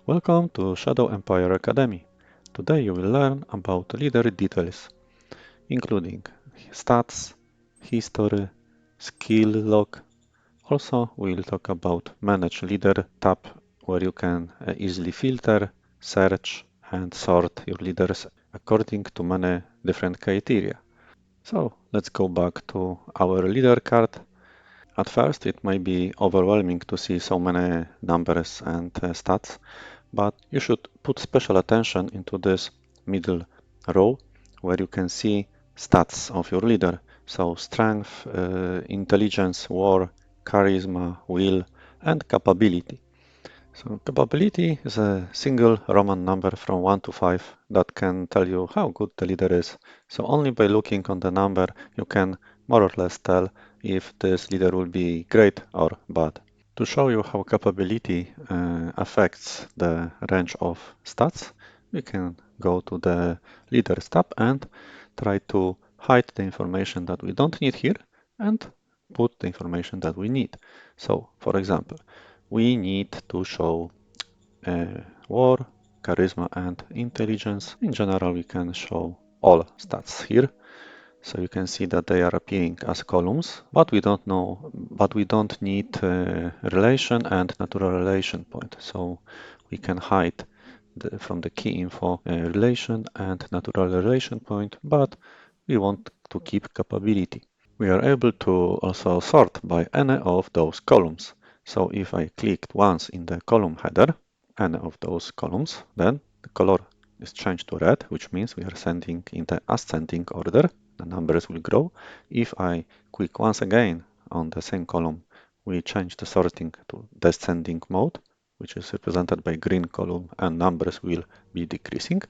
Welcome to Shadow Empire Academy. Today you will learn about leader details, including stats, history, skill log. Also, we will talk about Manage Leader tab, where you can easily filter, search, and sort your leaders according to many different criteria. So let's go back to our leader card. At first, it may be overwhelming to see so many numbers and stats, but you should put special attention into this middle row where you can see stats of your leader. So strength, intelligence, war, charisma, will, and capability. So capability is a single Roman number from 1 to 5 that can tell you how good the leader is. So only by looking on the number you can more or less tell if this leader will be great or bad. To show you how capability affects the range of stats, we can go to the Leaders tab and try to hide the information that we don't need here and put the information that we need. So, for example, we need to show war, charisma, and intelligence. In general, we can show all stats here. So you can see that they are appearing as columns, but we don't need relation and natural relation point. So we can hide from the key info relation and natural relation point, but we want to keep capability. We are able to also sort by any of those columns. So if I clicked once in the column header, any of those columns, then the color is changed to red, which means we are sending in the ascending order. The numbers will grow. If I click once again on the same column, we change the sorting to descending mode, which is represented by green column, and numbers will be decreasing.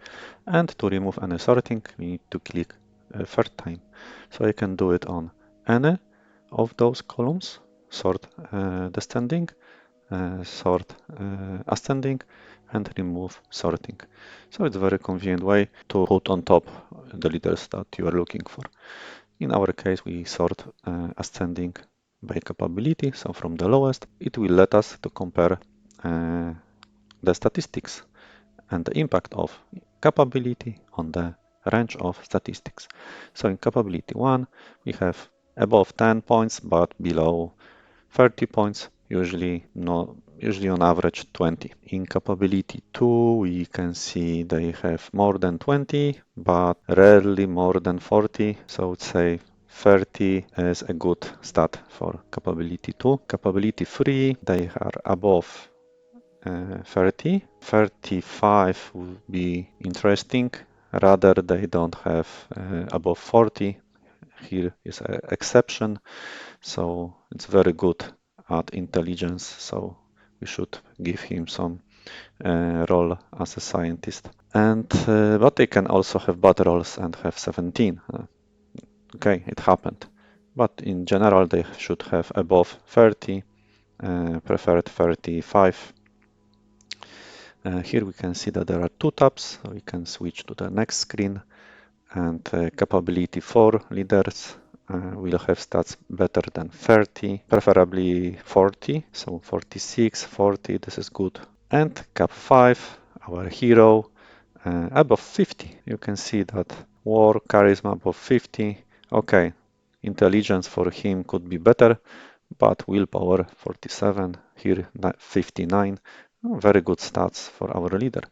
And to remove any sorting, we need to click a third time. So I can do it on any of those columns, sort descending, sort ascending, and remove sorting. So it's a very convenient way to put on top the leaders that you are looking for. In our case, we sort ascending by capability. So from the lowest, it will let us to compare the statistics and the impact of capability on the range of statistics. So in capability 1, we have above 10 points, but below 30 points, usually on average 20. In capability 2, we can see they have more than 20, but rarely more than 40. So let's say 30 is a good stat for capability 2. Capability 3, they are above 30. 35 would be interesting. Rather, they don't have above 40. Here is an exception. So it's very good at intelligence. So we should give him some role as a scientist. And but they can also have bad roles and have 17. Okay, it happened. But in general, they should have above 30, preferred 35. Here we can see that there are two tabs. We can switch to the next screen, and capability 4 leaders will have stats better than 30, preferably 40. So 46, 40, this is good. And cap 5, our hero, above 50. You can see that war, charisma above 50. Okay, intelligence for him could be better, but willpower 47, here 59. Very good stats for our leader.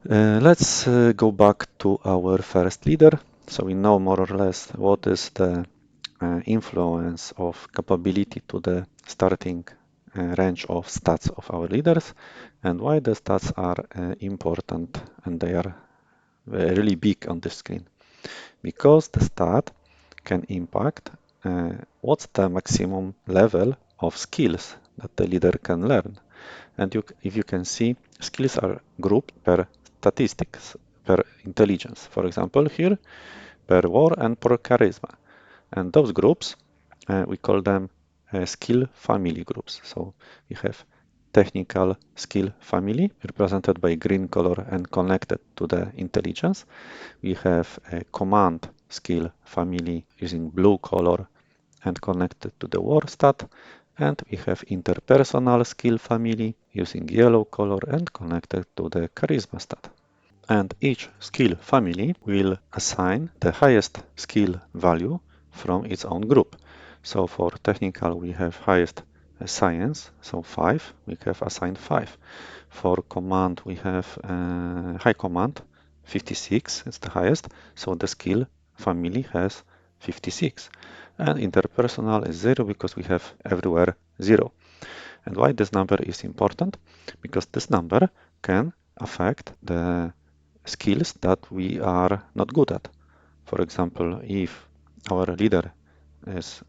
Let's go back to our first leader. So we know more or less what is the influence of capability to the starting range of stats of our leaders and why the stats are important and they are really big on the screen. Because the stat can impact what's the maximum level of skills that the leader can learn. And if you can see, skills are grouped per statistics, per intelligence. For example, here, per war and per charisma. And those groups, we call them skill family groups. So we have technical skill family represented by green color and connected to the intelligence. We have a command skill family using blue color and connected to the war stat. And we have interpersonal skill family using yellow color and connected to the charisma stat. And each skill family will assign the highest skill value from its own group. So for technical, we have highest science, so 5, we have assigned 5. For command, we have high command, 56 is the highest, so the skill family has 56. And interpersonal is 0 because we have everywhere 0. And why this number is important? Because this number can affect the skills that we are not good at. For example, if our leader has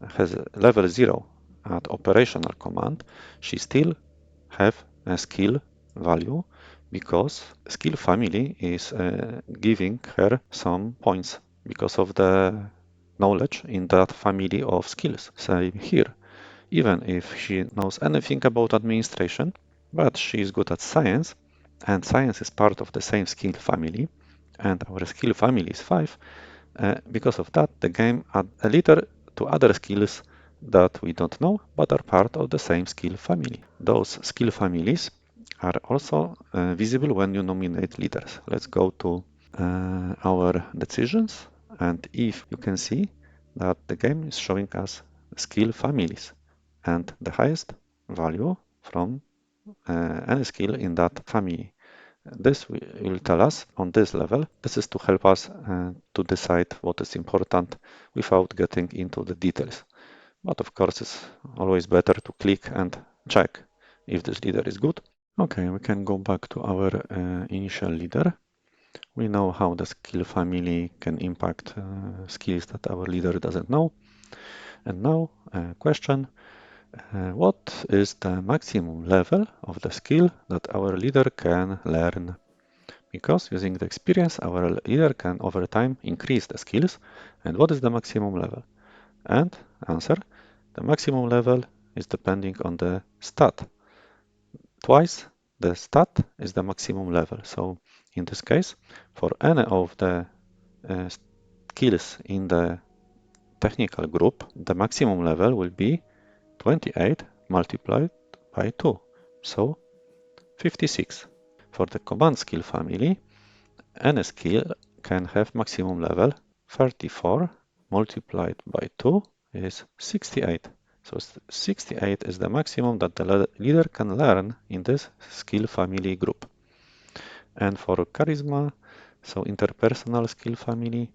level 0 at operational command, she still have a skill value because skill family is giving her some points because of the knowledge in that family of skills. Same here. Even if she knows anything about administration, but she is good at science, and science is part of the same skill family, and our skill family is 5, because of that, the game add a little to other skills that we don't know, but are part of the same skill family. Those skill families are also visible when you nominate leaders. Let's go to our decisions, and if you can see that the game is showing us skill families and the highest value from any skill in that family. This will tell us on this level. This is to help us to decide what is important without getting into the details. But of course, it's always better to click and check if this leader is good. Okay, we can go back to our initial leader. We know how the skill family can impact skills that our leader doesn't know. And now, question, what is the maximum level of the skill that our leader can learn? Because using the experience, our leader can over time increase the skills. And what is the maximum level? And answer, the maximum level is depending on the stat. Twice the stat is the maximum level. So in this case, for any of the skills in the technical group, the maximum level will be 28 multiplied by 2, so 56. For the command skill family, any skill can have maximum level 34 multiplied by 2 is 68. So 68 is the maximum that the leader can learn in this skill family group. And for charisma, so interpersonal skill family,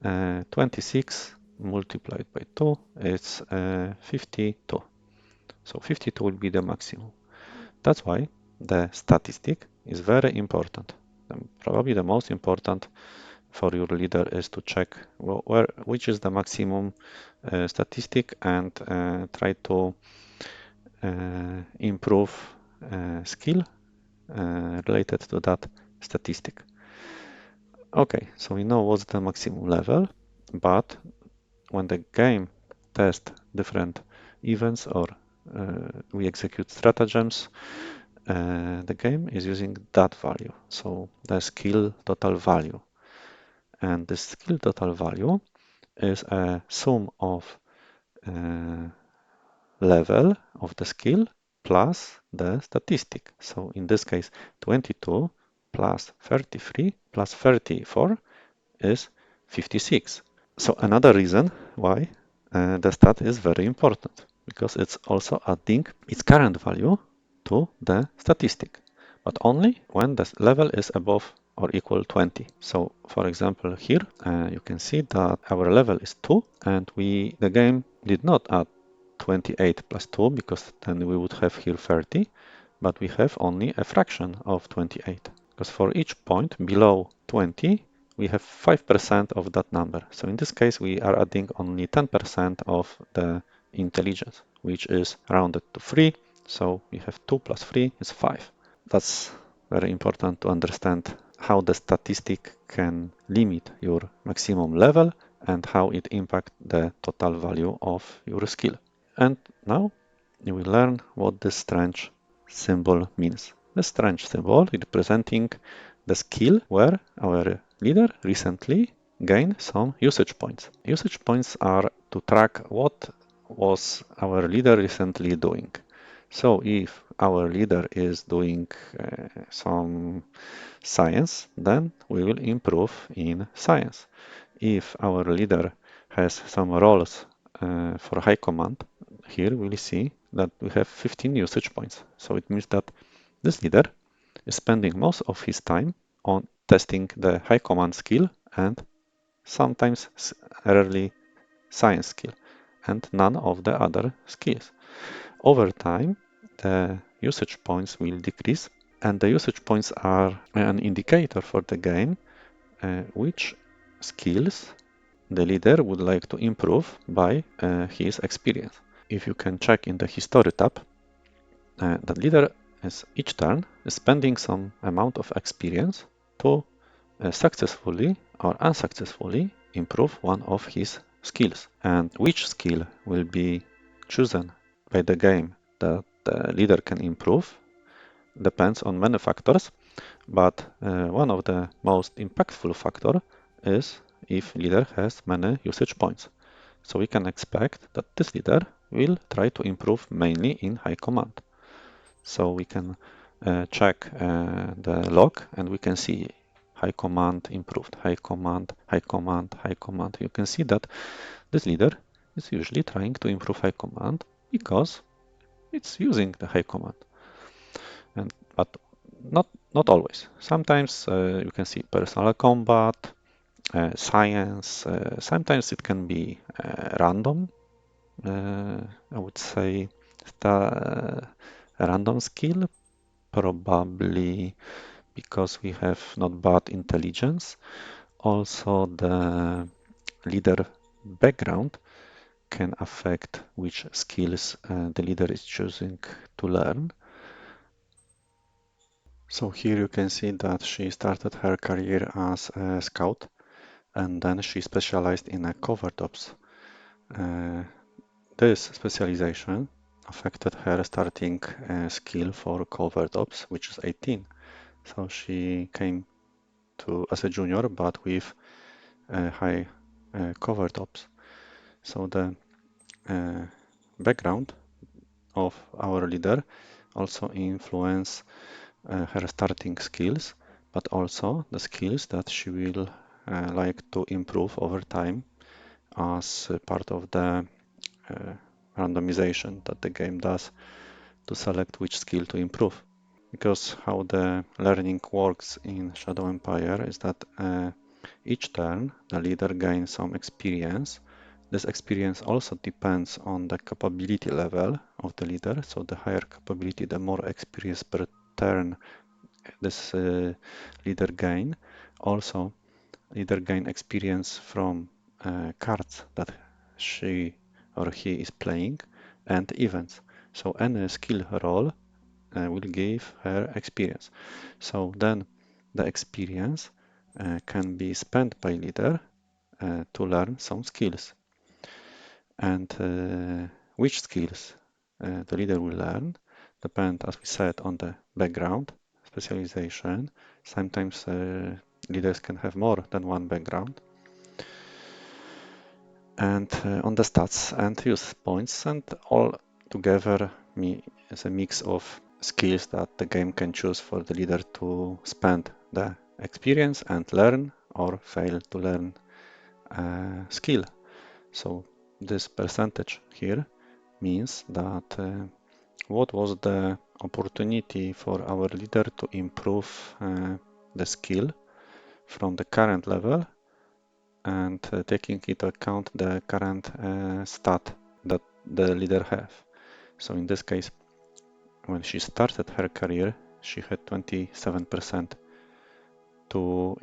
26 multiplied by 2 is 52. So 52 will be the maximum. That's why the statistic is very important. Probably the most important for your leader is to check which is the maximum statistic and try to improve skill related to that statistic. Okay, so we know what's the maximum level, but when the game tests different events or we execute stratagems, the game is using that value, so the skill total value. And the skill total value is a sum of level of the skill plus the statistic. So in this case, 22 plus 33 plus 34 is 56. So another reason why the stat is very important, because it's also adding its current value to the statistic, but only when the level is above or equal 20. So for example, here you can see that our level is 2 and the game did not add 28 plus 2 because then we would have here 30, but we have only a fraction of 28 because for each point below 20 we have 5% of that number. So in this case, we are adding only 10% of the intelligence, which is rounded to 3. So we have 2 plus 3 is 5. That's very important to understand how the statistic can limit your maximum level and how it impacts the total value of your skill. And now you will learn what this strange symbol means. The strange symbol is representing the skill where our leader recently gained some usage points. Usage points are to track what was our leader recently doing. So if our leader is doing some science, then we will improve in science. If our leader has some roles for high command, here we will see that we have 15 usage points. So it means that this leader is spending most of his time on testing the high command skill and sometimes rarely science skill and none of the other skills. Over time, the usage points will decrease, and the usage points are an indicator for the game which skills the leader would like to improve by his experience. If you can check in the history tab, the leader is each turn is spending some amount of experience to successfully or unsuccessfully improve one of his skills. And which skill will be chosen by the game that the leader can improve depends on many factors, but one of the most impactful factor is if leader has many usage points. So we can expect that this leader will try to improve mainly in high command. So we can check the log and we can see high command improved, high command, high command, high command. You can see that this leader is usually trying to improve high command because it's using the high command. But not always. Sometimes you can see personal combat, science. Sometimes it can be random. I would say the random skill, probably because we have not bad intelligence. Also, the leader background can affect which skills the leader is choosing to learn. So here you can see that she started her career as a scout and then she specialized in a covert ops. This specialization affected her starting skill for covert ops, which is 18. So she came to as a junior, but with high covert ops. So the background of our leader also influence her starting skills, but also the skills that she will like to improve over time as part of the randomization that the game does to select which skill to improve. Because how the learning works in Shadow Empire is that each turn the leader gains some experience. This experience also depends on the capability level of the leader. So the higher capability, the more experience per turn this leader gain. Also, leader gain experience from cards that she or he is playing and events. So any skill roll will give her experience. So then the experience can be spent by leader to learn some skills. And which skills the leader will learn depend, as we said, on the background, specialization. Sometimes leaders can have more than one background. And on the stats and use points, and all together is a mix of skills that the game can choose for the leader to spend the experience and learn or fail to learn a skill. So this percentage here means that what was the opportunity for our leader to improve the skill from the current level and taking into account the current stat that the leader have. So in this case, when she started her career, she had 27% to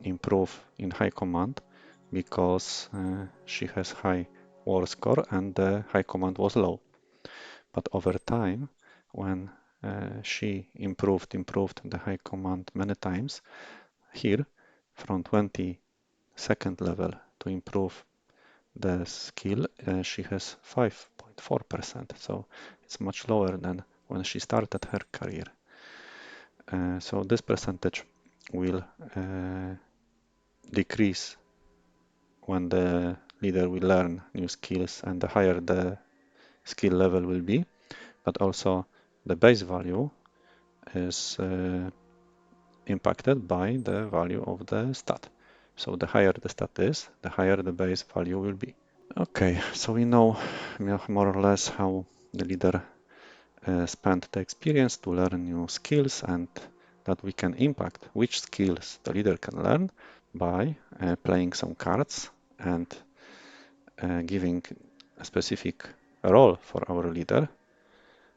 improve in high command because she has high war score and the high command was low. But over time, when she improved the high command many times, here from 22nd level to improve the skill, she has 5.4%. So it's much lower than when she started her career. So this percentage will decrease when the leader will learn new skills and the higher the skill level will be, but also the base value is impacted by the value of the stat. So the higher the stat is, the higher the base value will be. Okay, so we know more or less how the leader spent the experience to learn new skills, and that we can impact which skills the leader can learn by playing some cards and giving a specific role for our leader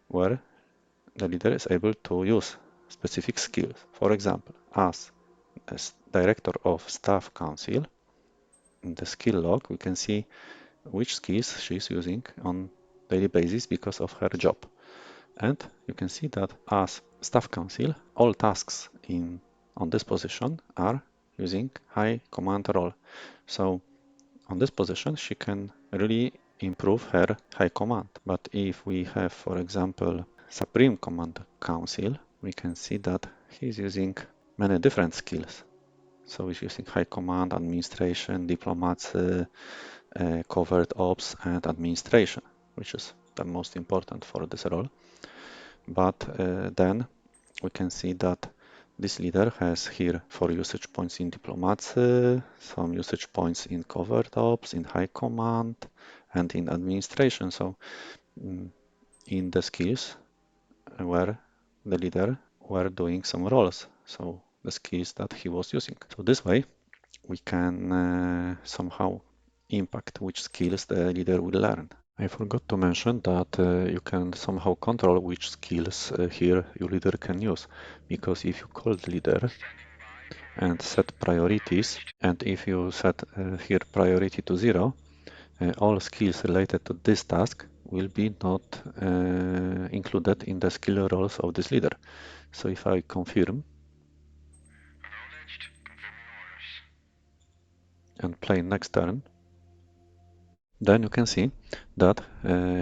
where the leader is able to use specific skills. For example, as director of staff council, in the skill log, we can see which skills she is using on daily basis because of her job. And you can see that as staff council, all tasks on this position are using high command role. So on this position, she can really improve her high command. But if we have, for example, Supreme Command Council, we can see that he's using many different skills. So he's using high command, administration, diplomacy, covert ops, and administration, which is the most important for this role. But then we can see that this leader has here 4 usage points in diplomacy, some usage points in covert ops, in high command, and in administration. So in the skills where the leader were doing some roles, so the skills that he was using. So this way we can somehow impact which skills the leader will learn. I forgot to mention that you can somehow control which skills here your leader can use, because if you call the leader and set priorities, and if you set here priority to 0, all skills related to this task will be not included in the skill roles of this leader. So if I confirm and play next turn, then you can see that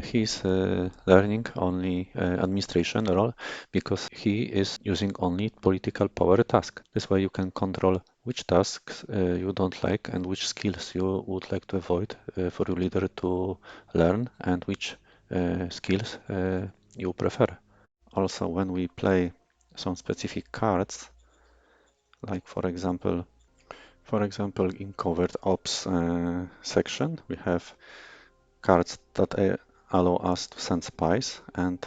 he's learning only administration role because he is using only political power task. This way you can control which tasks you don't like and which skills you would like to avoid for your leader to learn, and which skills you prefer. Also, when we play some specific cards, like for example, in covert ops section, we have cards that allow us to send spies, and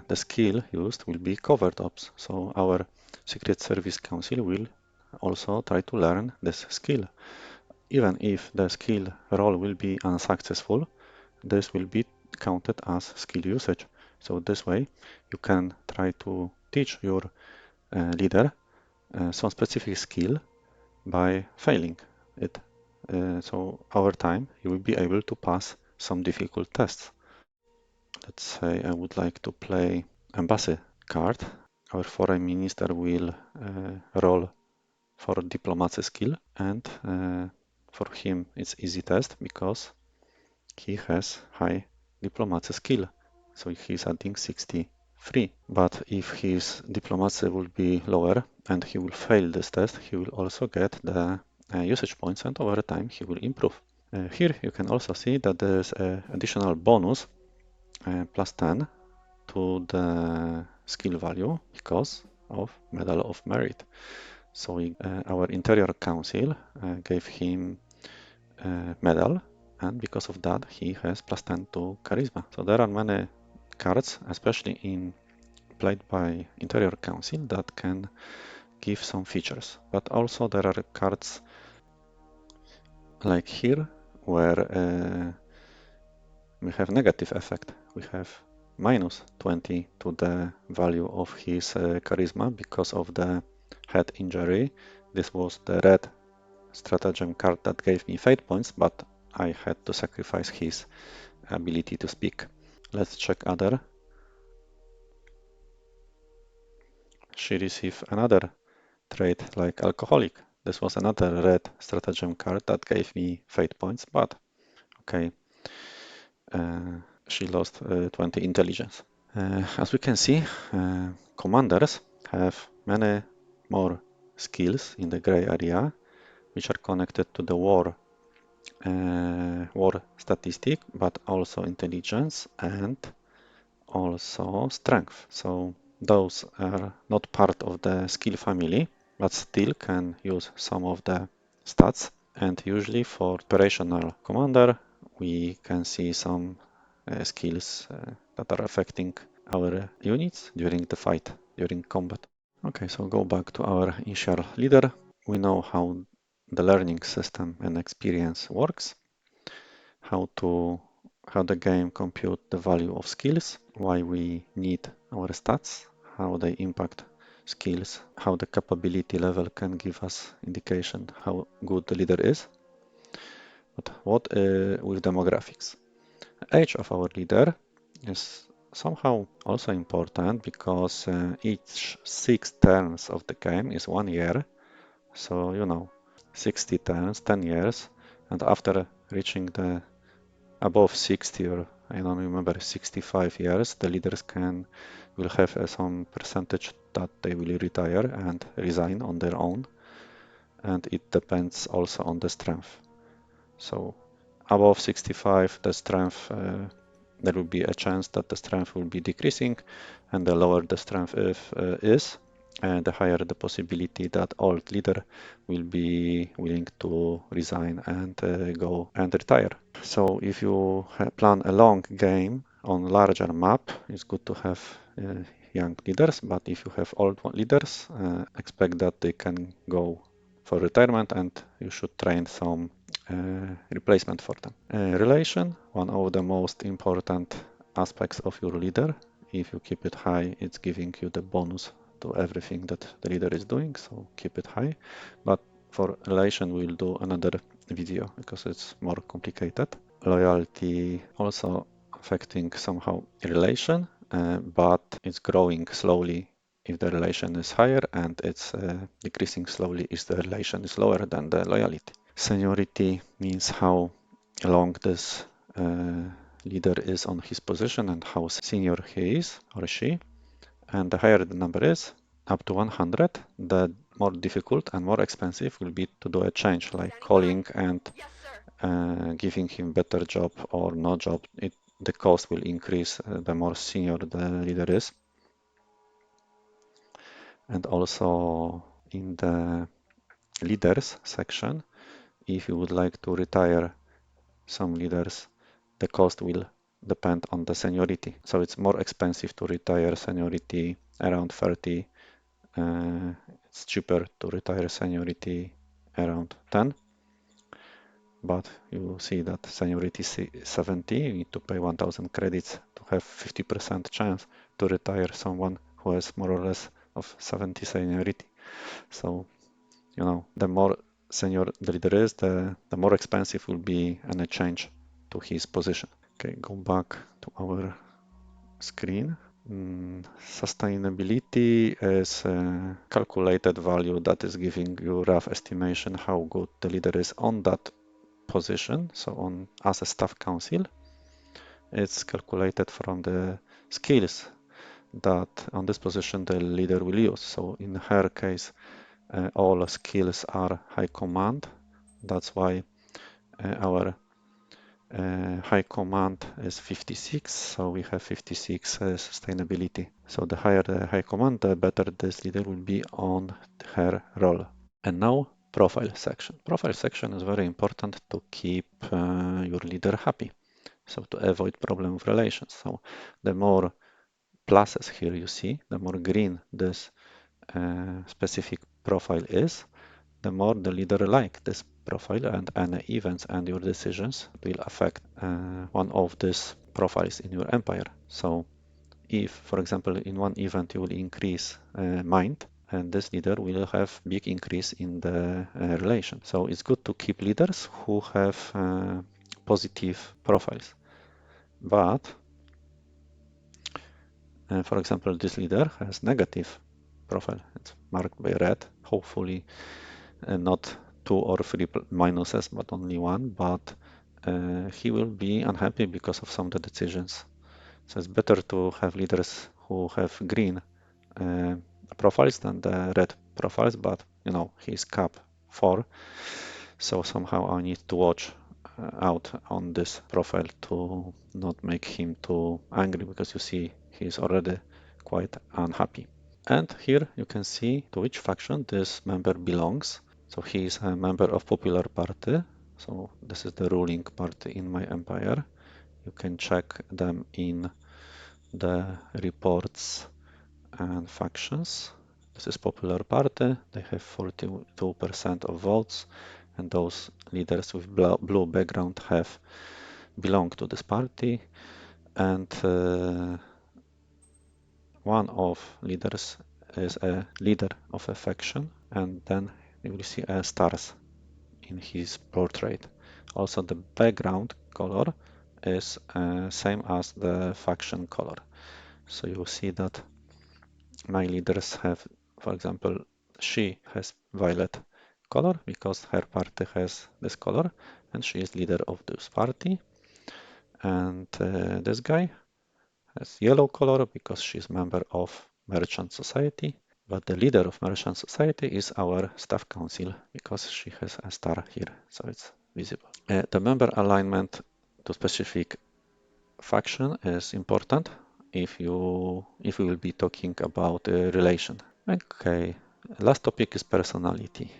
the skill used will be covert ops. So our Secret Service Council will also try to learn this skill. Even if the skill roll will be unsuccessful, this will be counted as skill usage. So this way you can try to teach your leader some specific skill by failing it. So over time you will be able to pass some difficult tests. Let's say I would like to play embassy card. Our foreign minister will roll for diplomacy skill, and for him it's easy test because he has high diplomacy skill, so he's adding 63. But if his diplomacy will be lower and he will fail this test, he will also get the usage points, and over time he will improve. Here you can also see that there's an additional bonus plus 10 to the skill value because of Medal of Merit. So our interior council gave him a medal, and because of that he has plus 10 to charisma. So there are many cards, especially played by interior council, that can give some features, but also there are cards like here where we have negative effect. We have minus 20 to the value of his charisma because of the head injury. This was the red stratagem card that gave me fate points, but I had to sacrifice his ability to speak. Let's check other. She received another trait like alcoholic. This was another red stratagem card that gave me fate points, but okay, she lost 20 intelligence. As we can see, commanders have many more skills in the gray area, which are connected to the war war statistic, but also intelligence and also strength. So those are not part of the skill family, but still can use some of the stats. And usually for operational commander, we can see some skills that are affecting our units during the fight, during combat. Okay, so go back to our initial leader. We know how the learning system and experience works, how the game compute the value of skills, why we need our stats, how they impact skills, how the capability level can give us indication how good the leader is. But what with demographics? Age of our leader is somehow also important because each 6 turns of the game is 1 year. So, 60 turns, 10 years. And after reaching the above 60 or I don't remember 65 years, the leaders will have some percentage that they will retire and resign on their own. And it depends also on the strength. So above 65, the strength, there will be a chance that the strength will be decreasing, and the lower the strength is, the higher the possibility that old leader will be willing to resign and go and retire. So if you plan a long game on larger map, it's good to have young leaders, but if you have old leaders, expect that they can go for retirement and you should train some replacement for them. Relation, one of the most important aspects of your leader. If you keep it high, it's giving you the bonus to everything that the leader is doing, so keep it high. But for relation, we'll do another video because it's more complicated. Loyalty also affecting somehow relation, but it's growing slowly if the relation is higher and it's decreasing slowly if the relation is lower than the loyalty. Seniority means how long this leader is on his position and how senior he is or she. And the higher the number is, up to 100, the more difficult and more expensive will be to do a change, like calling and giving him better job or no job. The cost will increase the more senior the leader is. And also in the leaders section, if you would like to retire some leaders, the cost will depend on the seniority. So it's more expensive to retire seniority around 30. It's cheaper to retire seniority around 10. But you see that seniority 70, you need to pay 1000 credits to have 50% chance to retire someone who has more or less of 70 seniority. So, the more senior the leader is, the more expensive will be any change to his position. Okay, go back to our screen. Sustainability is a calculated value that is giving you rough estimation how good the leader is on that position. So as a staff council, it's calculated from the skills that on this position the leader will use. So in her case, all skills are high command. That's why our high command is 56, so we have 56 sustainability. So the higher the high command, the better this leader will be on her role. And now profile section. Profile section is very important to keep your leader happy. So to avoid problem of relations. So the more pluses here you see, the more green this specific profile is, the more the leader like this profile, and any events and your decisions will affect one of these profiles in your empire. So if, for example, in one event you will increase mind, and this leader will have big increase in the relation. So it's good to keep leaders who have positive profiles. But for example, this leader has negative profile. It's marked by red. Hopefully not 2 or 3 minuses, but only 1. But he will be unhappy because of some of the decisions. So it's better to have leaders who have green profiles than the red profiles, but he's cap 4. So somehow I need to watch out on this profile to not make him too angry, because you see he's already quite unhappy. And here you can see to which faction this member belongs. So he is a member of popular party. So this is the ruling party in my empire. You can check them in the reports and factions. This is popular party. They have 42% of votes, and those leaders with blue background have belong to this party. And one of leaders is a leader of a faction, and then you will see stars in his portrait. Also, the background color is same as the faction color. So you will see that my leaders have, for example, she has violet color because her party has this color, and she is leader of this party. And this guy has yellow color because she's member of merchant society. But the leader of merchant society is our staff council because she has a star here, so it's visible. The member alignment to specific faction is important if we will be talking about a relation. Okay, last topic is personality.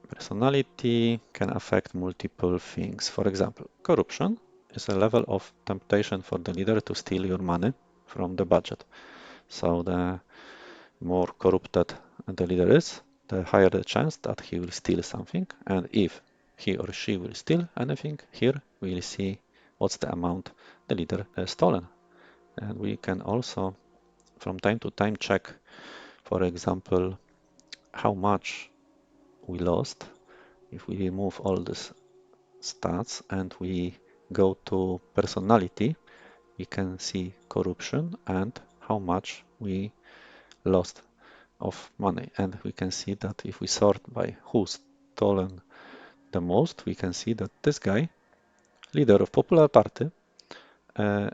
Personality can affect multiple things. For example, corruption is a level of temptation for the leader to steal your money from the budget. So the more corrupted the leader is, the higher the chance that he will steal something. And if he or she will steal anything, here we will see what's the amount the leader has stolen. And we can also from time to time check, for example, how much we lost if we remove all these stats and we go to personality. We can see corruption and how much we lost of money. And we can see that if we sort by who stolen the most, we can see that this guy, leader of popular party, uh,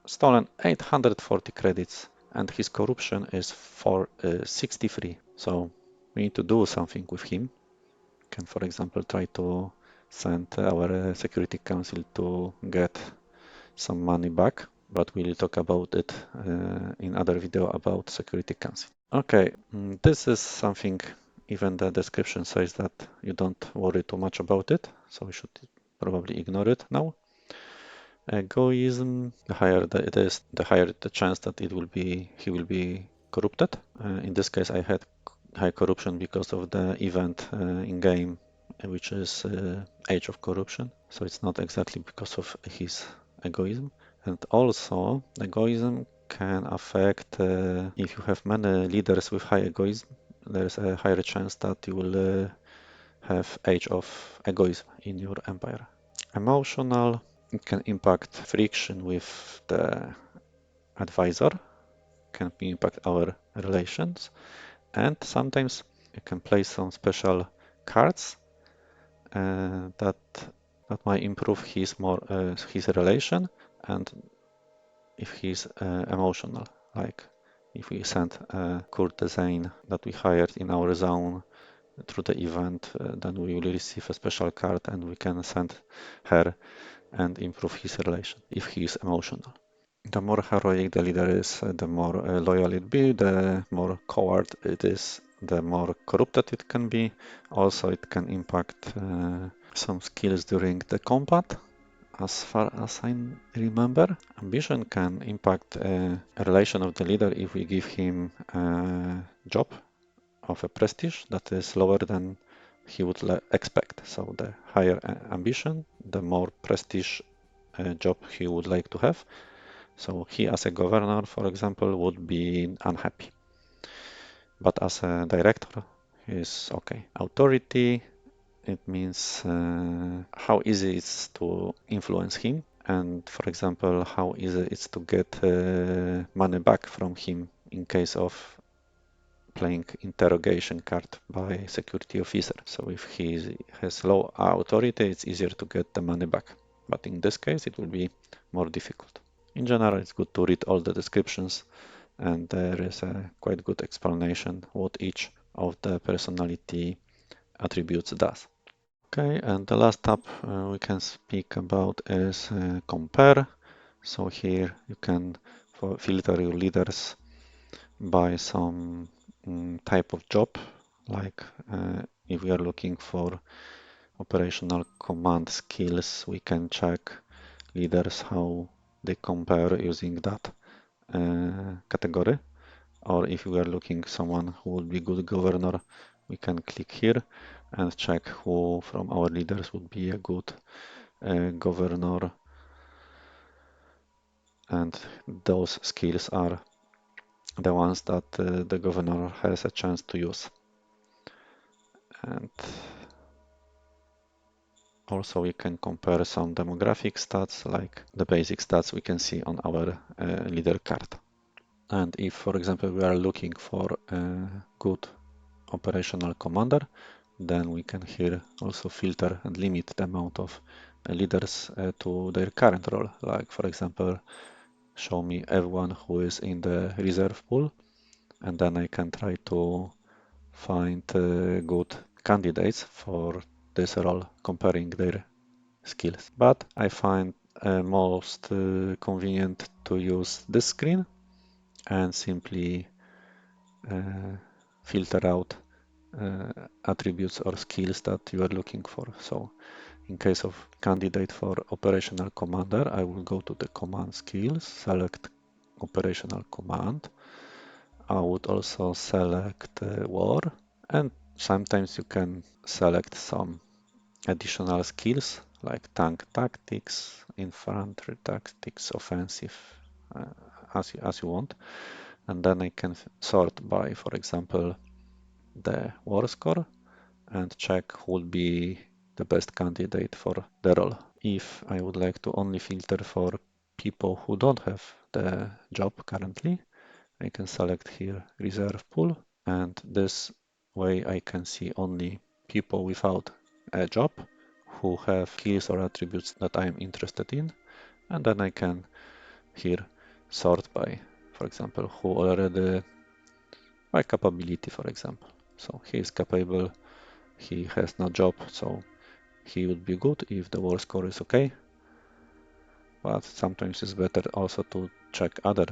stolen 840 credits and his corruption is for 63. So we need to do something with him. Can, for example, try to send our security council to get some money back, but we'll talk about it in other video about security council. Okay, this is something even the description says that you don't worry too much about it, so we should probably ignore it now. Egoism, the higher it is, the higher the chance that he will be corrupted. In this case, I had high corruption because of the event in game, which is Age of Corruption. So it's not exactly because of his egoism. And also, egoism can affect if you have many leaders with high egoism. There's a higher chance that you will have Age of Egoism in your empire. Emotional, it can impact friction with the advisor, can impact our relations, and sometimes you can play some special cards that might improve his relation, and if he's emotional, like if we send a courtesan that we hired in our zone through the event, then we will receive a special card and we can send her and improve his relation if he is emotional. The more heroic the leader is, the more loyal it be, the more coward it is, the more corrupted it can be. Also, it can impact some skills during the combat. As far as I remember, ambition can impact a relation of the leader if we give him a job of a prestige that is lower than he would expect. So the higher ambition, the more prestige job he would like to have. So he as a governor, for example, would be unhappy. But as a director, he is okay. Authority, it means how easy it's to influence him. And for example, how easy it's to get money back from him in case of playing interrogation card by security officer. So if he has low authority, it's easier to get the money back. But in this case, it will be more difficult. In general, it's good to read all the descriptions, and there is a quite good explanation what each of the personality attributes does. Okay, and the last tab we can speak about is compare. So here you can filter your leaders by some type of job, like if we are looking for operational command skills, we can check leaders how they compare using that category. Or if we are looking someone who would be good governor, we can click here and check who from our leaders would be a good governor, and those skills are the ones that the governor has a chance to use. And also we can compare some demographic stats, like the basic stats we can see on our leader card. And if, for example, we are looking for a good operational commander, then we can here also filter and limit the amount of leaders to their current role. Like, for example, show me everyone who is in the reserve pool, and then I can try to find good candidates for this role, comparing their skills. But I find most convenient to use this screen and simply filter out attributes or skills that you are looking for. So in case of candidate for operational commander, I will go to the command skills, select operational command. I would also select war, and sometimes you can select some additional skills like tank tactics, infantry tactics, offensive, uh, as you want. And then I can sort by, for example, the war score and check who would be the best candidate for the role. If I would like to only filter for people who don't have the job currently, I can select here reserve pool, and this way I can see only people without a job who have skills or attributes that I am interested in, and then I can here sort by, for example, who already by capability, for example. So he is capable, he has no job, so he would be good if the war score is okay. But sometimes it's better also to check other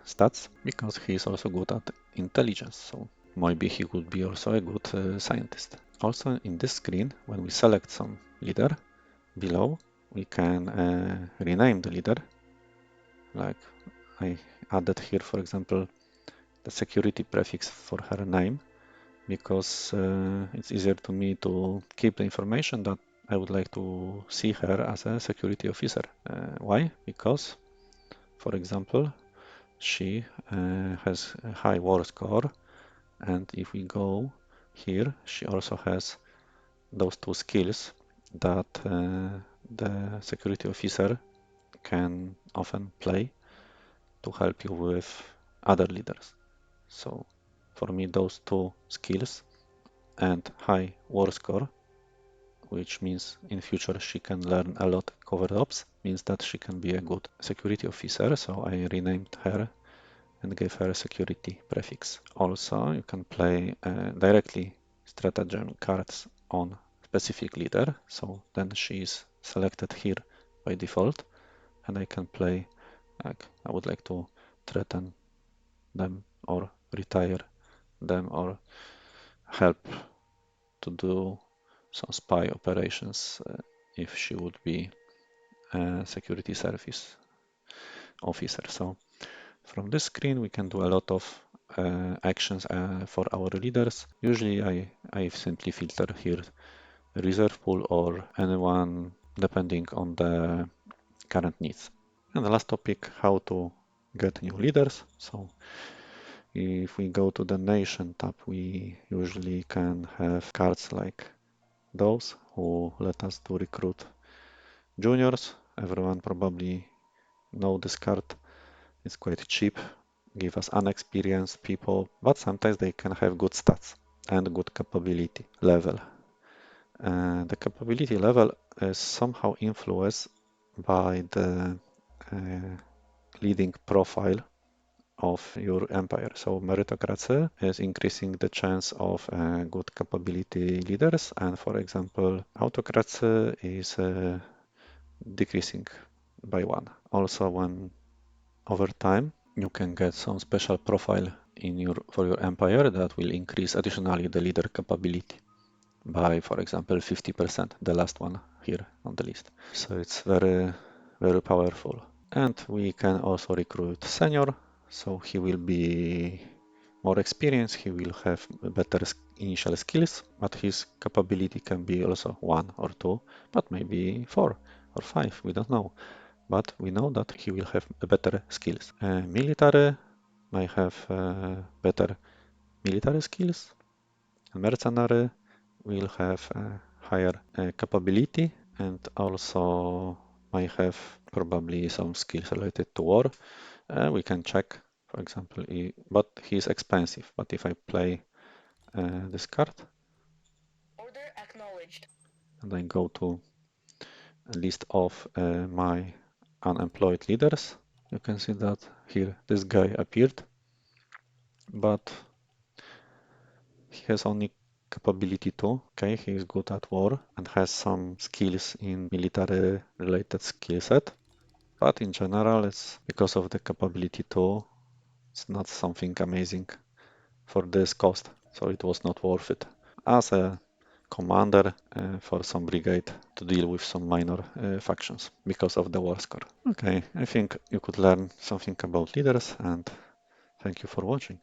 stats, because he is also good at intelligence. So maybe he could be also a good scientist. Also in this screen, when we select some leader, below we can rename the leader. Like I added here, for example, the security prefix for her name, because it's easier to me to keep the information that I would like to see her as a security officer. Why? Because, for example, she has a high war score, and if we go here, she also has those two skills that the security officer can often play to help you with other leaders. So for me, those two skills and high war score, which means in future she can learn a lot covert ops, means that she can be a good security officer. So I renamed her and gave her a security prefix. Also, you can play directly stratagem cards on specific leader. So then she is selected here by default, and I can play like I would like to threaten them or retire them or help to do some spy operations if she would be a security service officer. So from this screen, we can do a lot of actions for our leaders. Usually I simply filter here reserve pool or anyone depending on the current needs. And the last topic, how to get new leaders. So if we go to the nation tab, we usually can have cards like those who let us to recruit juniors. Everyone probably know this card. It's quite cheap, give us unexperienced people, but sometimes they can have good stats and good capability level. The capability level is somehow influenced by the leading profile of your empire. So meritocracy is increasing the chance of good capability leaders, and for example, autocracy is decreasing by one. Also, when over time you can get some special profile in your for your empire that will increase additionally the leader capability by, for example, 50%, the last one here on the list. So it's very powerful. And we can also recruit senior, so he will be more experienced, he will have better initial skills, but his capability can be also one or two, but maybe four or five, we don't know. But we know that he will have better skills. Military may have better military skills, and mercenary will have higher capability and also might have probably some skills related to war. We can check, for example, but he's expensive. But if I play this card Order acknowledged. and I go to a list of my unemployed leaders, you can see that here this guy appeared, but he has only capability 2. Okay, he is good at war and has some skills in military related skill set. But in general, it's because of the capability 2, it's not something amazing for this cost. So it was not worth it. As a commander for some brigade to deal with some minor factions because of the war score. Okay, I think you could learn something about leaders, and thank you for watching.